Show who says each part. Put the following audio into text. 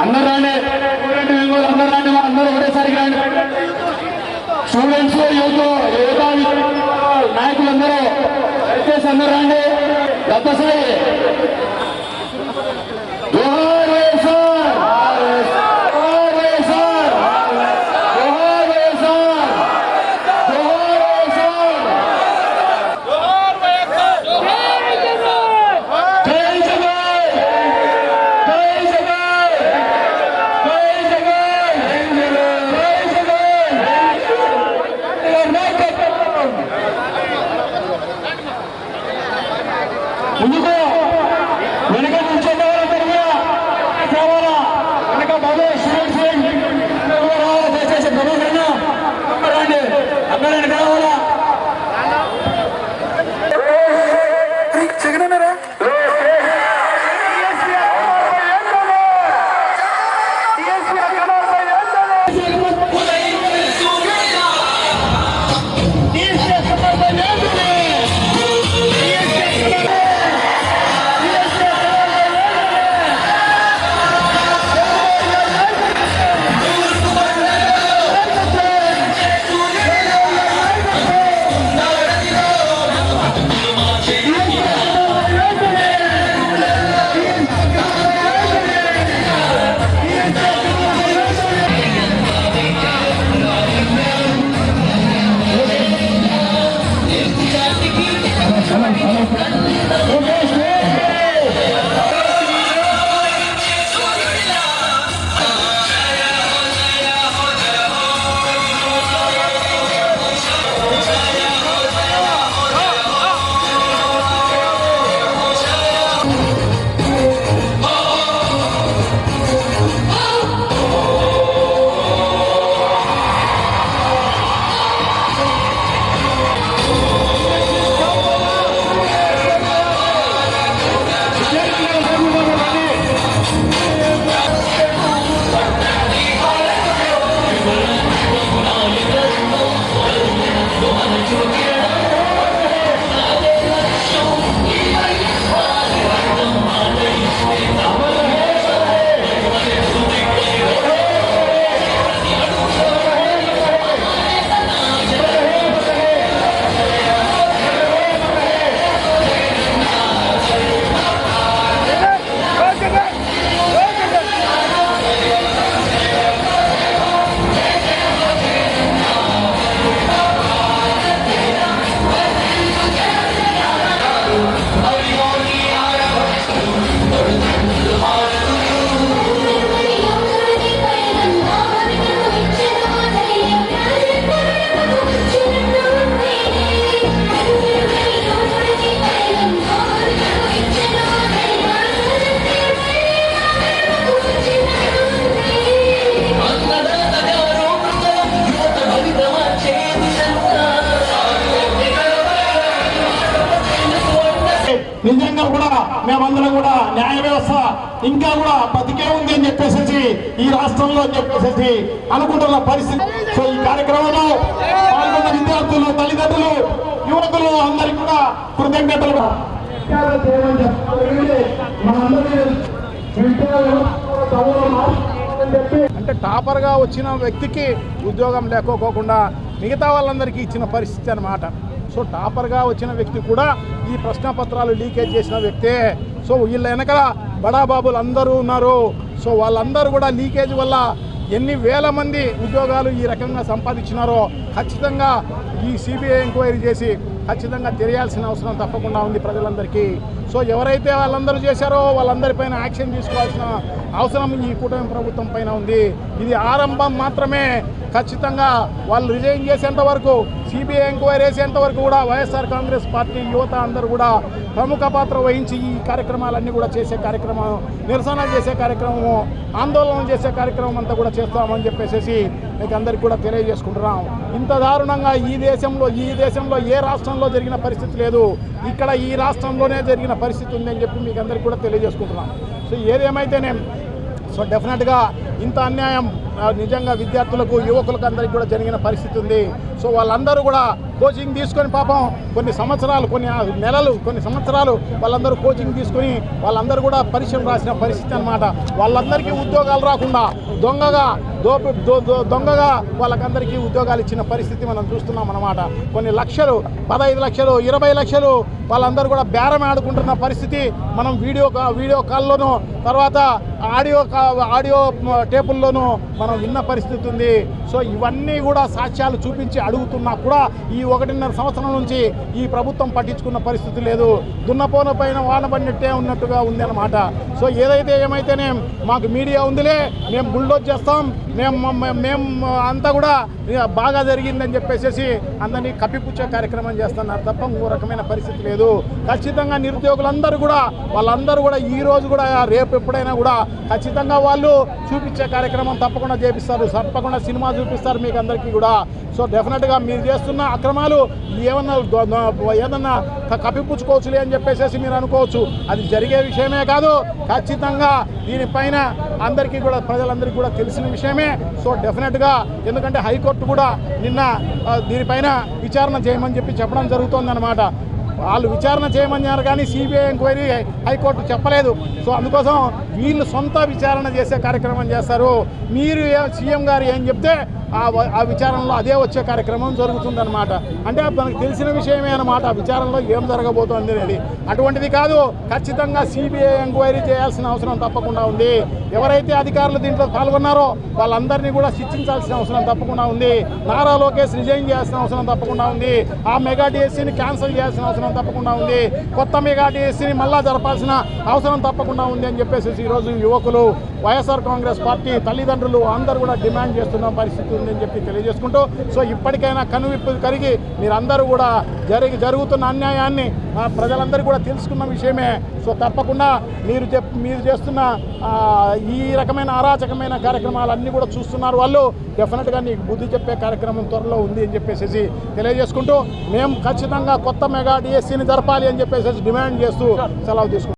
Speaker 1: అందరూ రాండి, అందరూ రాండి, అందరూ ఒకటేసారి రాండి. స్టూడెంట్స్, యువత నాయకులందరూ దయచేసి అందరూ రాండి. దత్తసాయి ముందుకు వెనక నుంచి వెనక బాబు దయచేసి రండి, అందరూ వెనక రావాలా. నిజంగా కూడా మేమందరం కూడా న్యాయ వ్యవస్థ ఇంకా కూడా బతికే ఉంది అని చెప్పేసి ఈ రాష్ట్రంలో అని చెప్పేసి అనుకుంటున్న పరిస్థితి. సో ఈ కార్యక్రమంలో పాల్గొన్న విద్యార్థులు, తల్లిదండ్రులు, యువకులు అందరికీ కూడా కృతజ్ఞతలు.
Speaker 2: అంటే టాపర్గా వచ్చిన వ్యక్తికి ఉద్యోగం లేకపోకుండా మిగతా వాళ్ళందరికీ ఇచ్చిన పరిస్థితి అన్నమాట. సో టాపర్గా వచ్చిన వ్యక్తి కూడా ఈ ప్రశ్నపత్రాలు లీకేజ్ చేసిన వ్యక్తే. సో వీళ్ళ వెనకాల బడాబాబులు అందరూ ఉన్నారు. సో వాళ్ళందరూ కూడా లీకేజ్ వల్ల ఎన్ని వేల మంది ఉద్యోగాలు ఈ రకంగా సంపాదించినారో ఖచ్చితంగా ఈ సిబిఐ ఎంక్వైరీ చేసి ఖచ్చితంగా తెలియాల్సిన అవసరం తప్పకుండా ఉంది ప్రజలందరికీ. సో ఎవరైతే వాళ్ళందరూ చేశారో వాళ్ళందరిపైన యాక్షన్ తీసుకోవాల్సిన అవసరం ఈ కూటమి ప్రభుత్వం పైన ఉంది. ఇది ఆరంభం మాత్రమే. ఖచ్చితంగా వాళ్ళు రిజైన్ చేసేంత వరకు, సిబిఐ ఎంక్వైరీ చేసేంత వరకు కూడా వైఎస్ఆర్ కాంగ్రెస్ పార్టీ యువత అందరూ కూడా ప్రముఖ పాత్ర వహించి ఈ కార్యక్రమాలన్నీ కూడా చేసే కార్యక్రమం, నిరసన చేసే కార్యక్రమము, ఆందోళన చేసే కార్యక్రమం అంతా కూడా చేస్తామని చెప్పేసి మీకు అందరికీ కూడా తెలియజేసుకుంటున్నాం. ఇంత దారుణంగా ఈ దేశంలో ఏ రాష్ట్రంలో జరిగిన పరిస్థితి లేదు. ఇక్కడ ఈ రాష్ట్రంలోనే జరిగిన పరిస్థితి ఉందని చెప్పి మీకు అందరికీ కూడా తెలియజేసుకుంటున్నాం. సో ఏదేమైతేనే సో డెఫినెట్గా ఇంత అన్యాయం నిజంగా విద్యార్థులకు, యువకులకు అందరికీ కూడా జరిగిన పరిస్థితి ఉంది. సో వాళ్ళందరూ కూడా కోచింగ్ తీసుకొని పాపం కొన్ని సంవత్సరాలు, కొన్ని నెలలు, కొన్ని సంవత్సరాలు వాళ్ళందరూ కోచింగ్ తీసుకొని వాళ్ళందరూ కూడా పరీక్షలు రాసిన పరిస్థితి అన్నమాట. వాళ్ళందరికీ ఉద్యోగాలు రాకుండా దొంగగా వాళ్ళకందరికీ ఉద్యోగాలు ఇచ్చిన పరిస్థితి మనం చూస్తున్నాం అన్నమాట. కొన్ని లక్షలు, 15 లక్షలు, 20 లక్షలు వాళ్ళందరూ కూడా బేరం ఆడుకుంటున్న పరిస్థితి మనం వీడియో కాల్లోనూ, తర్వాత ఆడియో టేపుల్లోనూ మనం విన్న పరిస్థితి ఉంది. సో ఇవన్నీ కూడా సాక్ష్యాలు చూపించి అడుగుతున్నా కూడా ఈ 1.5 సంవత్సరం నుంచి ఈ ప్రభుత్వం పట్టించుకున్న పరిస్థితి లేదు. దున్నపోన పైన వాన పడినట్టే ఉన్నట్టుగా ఉంది అన్నమాట. సో ఏమైతేనే మాకు మీడియా ఉందిలే, మేము బుల్డోజ్ చేస్తాం, మేము అంతా కూడా బాగా జరిగిందని చెప్పేసి అందరినీ కప్పిపుచ్చే కార్యక్రమం చేస్తున్నారు తప్ప ఇంకో రకమైన పరిస్థితి లేదు. ఖచ్చితంగా నిరుద్యోగులందరూ కూడా వాళ్ళందరూ కూడా ఈ రోజు కూడా రేపు ఎప్పుడైనా కూడా ఖచ్చితంగా వాళ్ళు చూపించే కార్యక్రమం తప్పకుండా చేపిస్తారు, తప్పకుండా సినిమా చూపిస్తారు మీకు అందరికీ కూడా. సో డెఫినెట్గా మీరు చేస్తున్న అక్రమాలు ఏదన్నా కప్పిపుచ్చుకోవచ్చులే అని చెప్పేసి మీరు అనుకోవచ్చు. అది జరిగే విషయమే కాదు, ఖచ్చితంగా దీనిపైన అందరికీ కూడా ప్రజలందరికీ కూడా తెలిసిన విషయమే. సో డెఫినెట్గా ఎందుకంటే హైకోర్టు కూడా నిన్న దీనిపైన విచారణ చేయమని చెప్పడం జరుగుతుందన్నమాట. వాళ్ళు విచారణ చేయమన్నారు కానీ సిబిఐ ఎంక్వైరీ హైకోర్టు చెప్పలేదు. సో అందుకోసం వీళ్ళు సొంత విచారణ చేసే కార్యక్రమం చేస్తారు. మీరు సీఎం గారు ఏం చెప్తే ఆ విచారణలో అదే వచ్చే కార్యక్రమం జరుగుతుందన్నమాట. అంటే మనకు తెలిసిన విషయమే అన్నమాట ఆ విచారణలో ఏం జరగబోతోంది అనేది. అటువంటిది కాదు, ఖచ్చితంగా సిబిఐ ఎంక్వైరీ చేయాల్సిన అవసరం తప్పకుండా ఉంది. ఎవరైతే అధికారులు దీంట్లో పాల్గొన్నారో వాళ్ళందరినీ కూడా శిక్షించాల్సిన అవసరం తప్పకుండా ఉంది. నారా లోకేష్ రిజైన్ చేయాల్సిన అవసరం తప్పకుండా ఉంది. ఆ మెగా డిఎస్సీని క్యాన్సిల్ చేయాల్సిన అవసరం తప్పకుండా ఉంది. కొత్త మెగా డిఎస్సీని మళ్ళా జరపాల్సిన అవసరం తప్పకుండా ఉంది అని చెప్పేసి ఈరోజు యువకులు, వైఎస్ఆర్ కాంగ్రెస్ పార్టీ తల్లిదండ్రులు అందరూ కూడా డిమాండ్ చేస్తున్న పరిస్థితి ఉందని చెప్పి తెలియజేసుకుంటూ, సో ఇప్పటికైనా కనువిప్పు కలిగి మీరందరూ కూడా జరుగుతున్న అన్యాయాన్ని ప్రజలందరూ కూడా తెలుసుకున్న విషయమే. సో తప్పకుండా మీరు చేస్తున్న ఈ రకమైన అరాచకమైన కార్యక్రమాలన్నీ కూడా చూస్తున్నారు వాళ్ళు. డెఫినెట్గా నీకు బుద్ధి చెప్పే కార్యక్రమం త్వరలో ఉంది అని చెప్పేసి తెలియజేసుకుంటూ, మేము ఖచ్చితంగా కొత్త మెగా డిఎస్సీని జరపాలి అని చెప్పేసి డిమాండ్ చేస్తూ సెలవు తీసుకుంటాం.